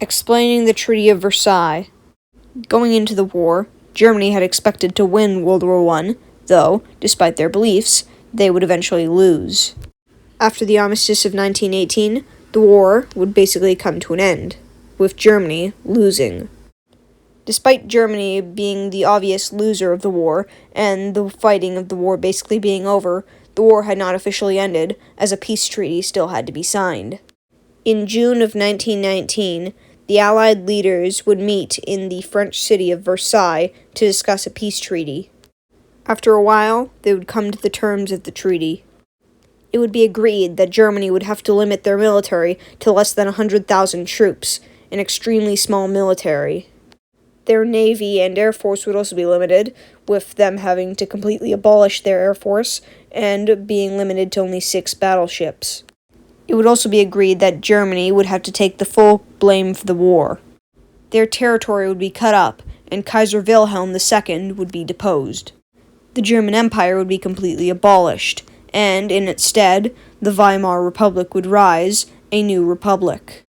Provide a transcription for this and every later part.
Explaining the Treaty of Versailles. Going into the war, Germany had expected to win World War I, though, despite their beliefs, they would eventually lose. After the armistice of 1918, the war would basically come to an end, with Germany losing. Despite Germany being the obvious loser of the war, and the fighting of the war basically being over, the war had not officially ended, as a peace treaty still had to be signed. In June of 1919, the Allied leaders would meet in the French city of Versailles to discuss a peace treaty. After a while, they would come to the terms of the treaty. It would be agreed that Germany would have to limit their military to less than 100,000 troops, an extremely small military. Their navy and air force would also be limited, with them having to completely abolish their air force and being limited to only 6 battleships. It would also be agreed that Germany would have to take the full blame for the war. Their territory would be cut up, and Kaiser Wilhelm II would be deposed. The German Empire would be completely abolished, and in its stead, the Weimar Republic would rise, a new republic.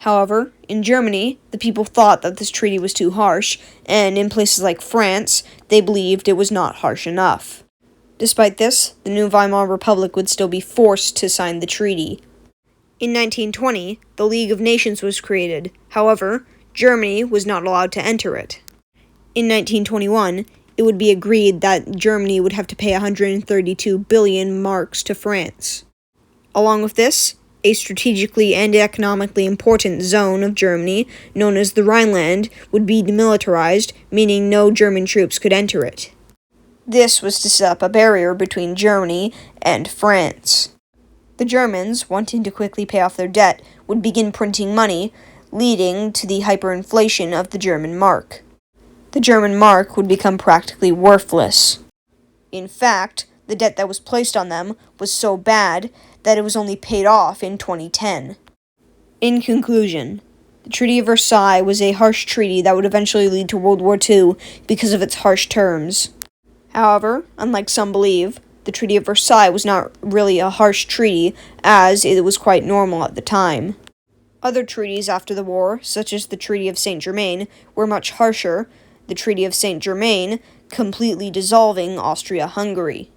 However, in Germany, the people thought that this treaty was too harsh, and in places like France, they believed it was not harsh enough. Despite this, the new Weimar Republic would still be forced to sign the treaty. In 1920, the League of Nations was created. However, Germany was not allowed to enter it. In 1921, it would be agreed that Germany would have to pay 132 billion marks to France. Along with this, a strategically and economically important zone of Germany, known as the Rhineland, would be demilitarized, meaning no German troops could enter it. This was to set up a barrier between Germany and France. The Germans, wanting to quickly pay off their debt, would begin printing money, leading to the hyperinflation of the German mark. The German mark would become practically worthless. In fact, the debt that was placed on them was so bad that it was only paid off in 2010. In conclusion, the Treaty of Versailles was a harsh treaty that would eventually lead to World War II because of its harsh terms. However, unlike some believe, the Treaty of Versailles was not really a harsh treaty, as it was quite normal at the time. Other treaties after the war, such as the Treaty of Saint-Germain, were much harsher, the Treaty of Saint-Germain completely dissolving Austria-Hungary.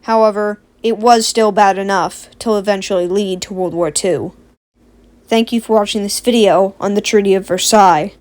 However, it was still bad enough to eventually lead to World War II. Thank you for watching this video on the Treaty of Versailles.